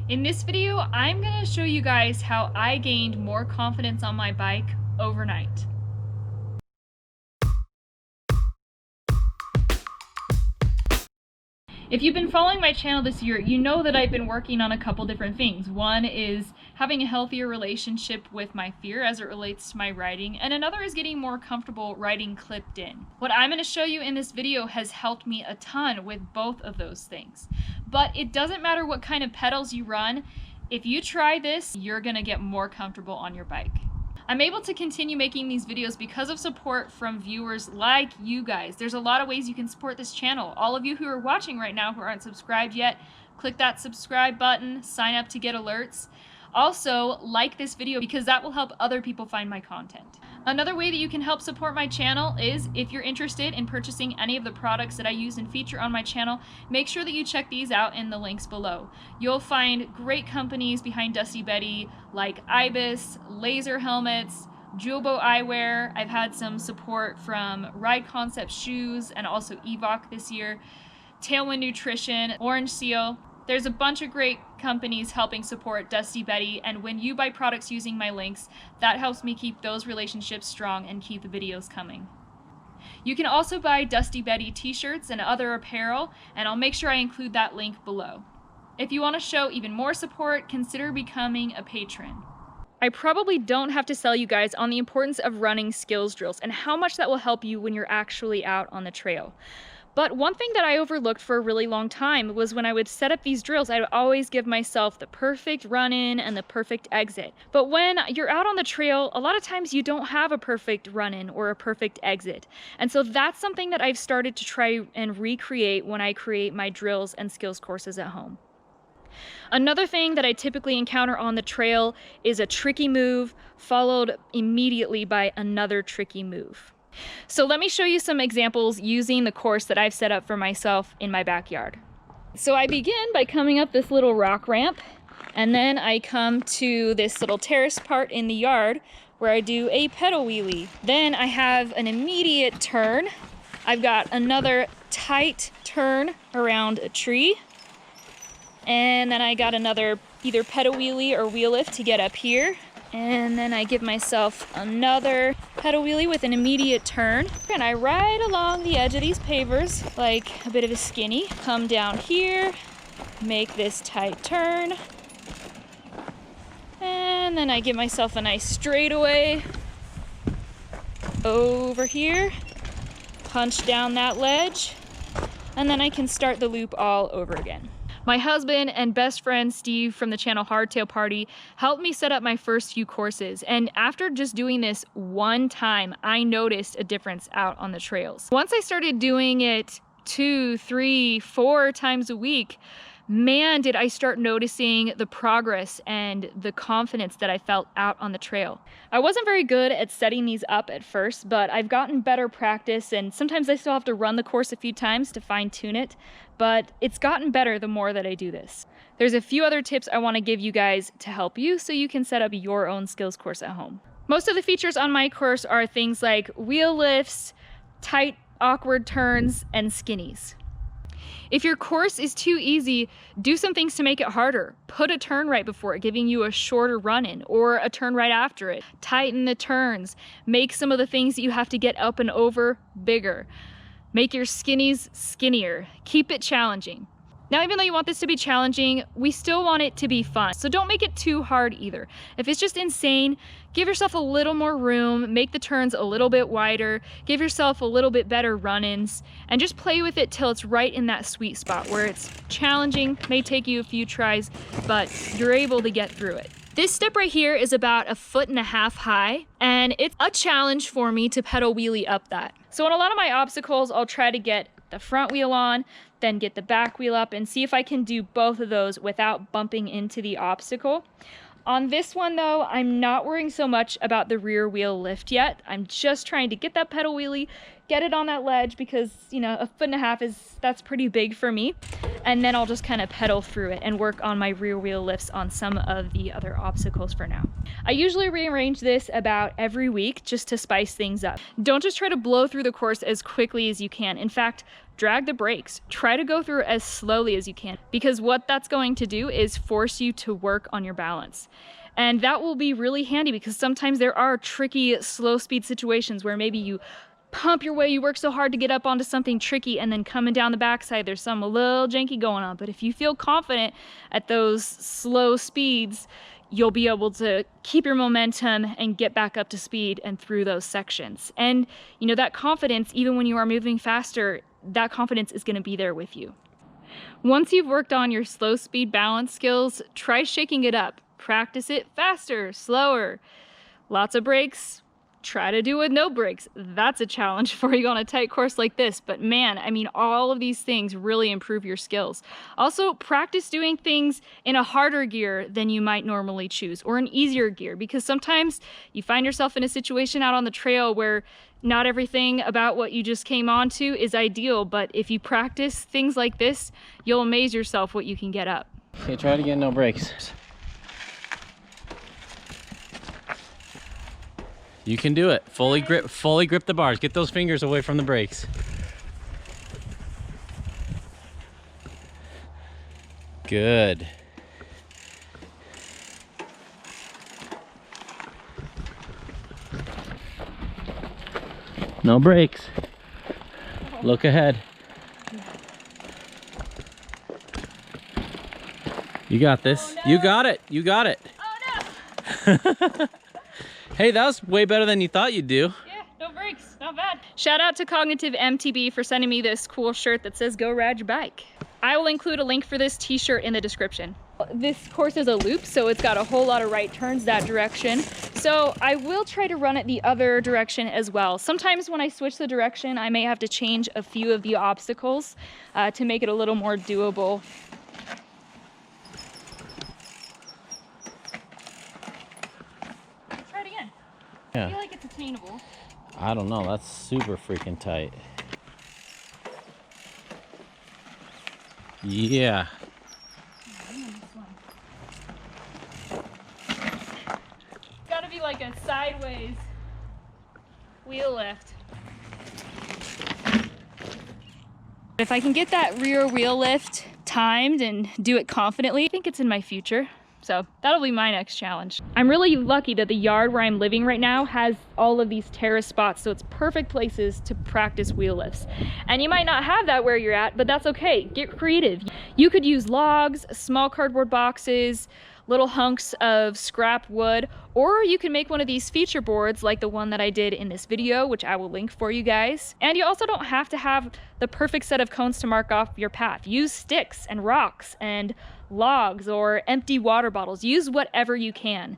In this video, I'm going to show you guys how I gained more confidence on my bike overnight. If you've been following my channel this year, you know that I've been working on a couple different things. One is having a healthier relationship with my fear as it relates to my riding, and another is getting more comfortable riding clipped in. What I'm going to show you in this video has helped me a ton with both of those things. But it doesn't matter what kind of pedals you run. If you try this, you're going to get more comfortable on your bike. I'm able to continue making these videos because of support from viewers like you guys. There's a lot of ways you can support this channel. All of you who are watching right now who aren't subscribed yet, click that subscribe button, sign up to get alerts. Also, like this video because that will help other people find my content. Another way that you can help support my channel is if you're interested in purchasing any of the products that I use and feature on my channel, make sure that you check these out in the links below. You'll find great companies behind Dusty Betty like Ibis, Laser Helmets, Jewelbow Eyewear. I've had some support from Ride Concept Shoes and also Evoc this year, Tailwind Nutrition, Orange Seal. There's a bunch of great companies helping support Dusty Betty, and when you buy products using my links, that helps me keep those relationships strong and keep the videos coming. You can also buy Dusty Betty t-shirts and other apparel, and I'll make sure I include that link below. If you want to show even more support, consider becoming a patron. I probably don't have to sell you guys on the importance of running skills drills and how much that will help you when you're actually out on the trail. But one thing that I overlooked for a really long time was when I would set up these drills, I would always give myself the perfect run-in and the perfect exit. But when you're out on the trail, a lot of times you don't have a perfect run-in or a perfect exit. And so that's something that I've started to try and recreate when I create my drills and skills courses at home. Another thing that I typically encounter on the trail is a tricky move followed immediately by another tricky move. So let me show you some examples using the course that I've set up for myself in my backyard. So I begin by coming up this little rock ramp, and then I come to this little terrace part in the yard where I do a pedal wheelie. Then I have an immediate turn. I've got another tight turn around a tree. And then I got another either pedal wheelie or wheel lift to get up here. And then I give myself another pedal wheelie with an immediate turn. And I ride along the edge of these pavers like a bit of a skinny. Come down here, make this tight turn. And then I give myself a nice straightaway over here. Punch down that ledge. And then I can start the loop all over again. My husband and best friend Steve from the channel Hardtail Party helped me set up my first few courses, and after just doing this one time, I noticed a difference out on the trails. Once I started doing it 2, 3, 4 times a week, man, did I start noticing the progress and the confidence that I felt out on the trail. I wasn't very good at setting these up at first, but I've gotten better practice, and sometimes I still have to run the course a few times to fine-tune it, but it's gotten better the more that I do this. There's a few other tips I want to give you guys to help you so you can set up your own skills course at home. Most of the features on my course are things like wheel lifts, tight, awkward turns, and skinnies. If your course is too easy, do some things to make it harder. Put a turn right before it, giving you a shorter run-in, or a turn right after it. Tighten the turns. Make some of the things that you have to get up and over bigger. Make your skinnies skinnier. Keep it challenging. Now, even though you want this to be challenging, we still want it to be fun. So don't make it too hard either. If it's just insane, give yourself a little more room, make the turns a little bit wider, give yourself a little bit better run-ins, and just play with it till it's right in that sweet spot where it's challenging, may take you a few tries, but you're able to get through it. This step right here is about 1.5 feet high, and it's a challenge for me to pedal wheelie up that. So on a lot of my obstacles, I'll try to get the front wheel on, then get the back wheel up and see if I can do both of those without bumping into the obstacle. On this one though, I'm not worrying so much about the rear wheel lift yet. I'm just trying to get that pedal wheelie, get it on that ledge because, you know, 1.5 feet that's pretty big for me. And then I'll just kind of pedal through it and work on my rear wheel lifts on some of the other obstacles for now. I usually rearrange this about every week just to spice things up. Don't just try to blow through the course as quickly as you can. In fact, drag the brakes. Try to go through as slowly as you can, because what that's going to do is force you to work on your balance. And that will be really handy because sometimes there are tricky slow speed situations where maybe you pump your way, you work so hard to get up onto something tricky, and then coming down the backside there's some a little janky going on. But if you feel confident at those slow speeds, you'll be able to keep your momentum and get back up to speed and through those sections. And you know, that confidence, even when you are moving faster, that confidence is going to be there with you. Once you've worked on your slow speed balance skills, try shaking it up. Practice it faster, slower, lots of brakes. Try to do with no brakes. That's a challenge for you on a tight course like this. But man, I mean, all of these things really improve your skills. Also, practice doing things in a harder gear than you might normally choose, or an easier gear, because sometimes you find yourself in a situation out on the trail where not everything about what you just came onto is ideal. But if you practice things like this, you'll amaze yourself what you can get up. Okay, try it again, no brakes. You can do it. Fully grip the bars. Get those fingers away from the brakes. Good. No brakes. Look ahead. You got this. Oh, no. You got it. You got it. Oh no! Hey, that was way better than you thought you'd do. Yeah, no brakes, not bad. Shout out to Cognitive MTB for sending me this cool shirt that says "Go Ride Your Bike." I will include a link for this t-shirt in the description. This course is a loop, so it's got a whole lot of right turns that direction. So I will try to run it the other direction as well. Sometimes when I switch the direction, I may have to change a few of the obstacles to make it a little more doable. Try it again. Yeah. I feel like it's attainable. I don't know, that's super freaking tight. Yeah. It's gotta be like a sideways wheel lift. If I can get that rear wheel lift timed and do it confidently, I think it's in my future. So that'll be my next challenge. I'm really lucky that the yard where I'm living right now has all of these terrace spots, so it's perfect places to practice wheel lifts. And you might not have that where you're at, but that's okay. Get creative. You could use logs, small cardboard boxes, little hunks of scrap wood, or you can make one of these feature boards like the one that I did in this video, which I will link for you guys. And you also don't have to have the perfect set of cones to mark off your path. Use sticks and rocks and logs or empty water bottles. Use whatever you can.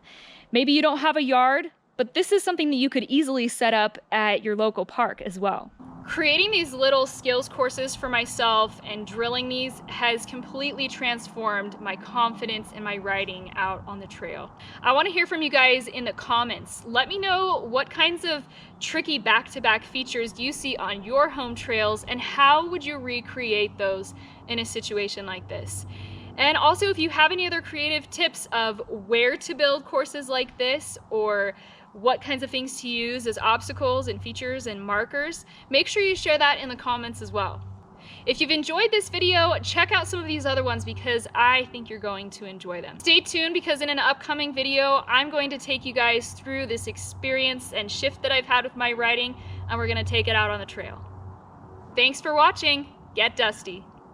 Maybe you don't have a yard, but this is something that you could easily set up at your local park as well. Creating these little skills courses for myself and drilling these has completely transformed my confidence in my riding out on the trail. I want to hear from you guys in the comments. Let me know what kinds of tricky back-to-back features you see on your home trails and how would you recreate those in a situation like this. And also, if you have any other creative tips of where to build courses like this, or what kinds of things to use as obstacles and features and markers, make sure you share that in the comments as well. If you've enjoyed this video, check out some of these other ones because I think you're going to enjoy them. Stay tuned because in an upcoming video, I'm going to take you guys through this experience and shift that I've had with my riding, and we're going to take it out on the trail. Thanks for watching. Get dusty.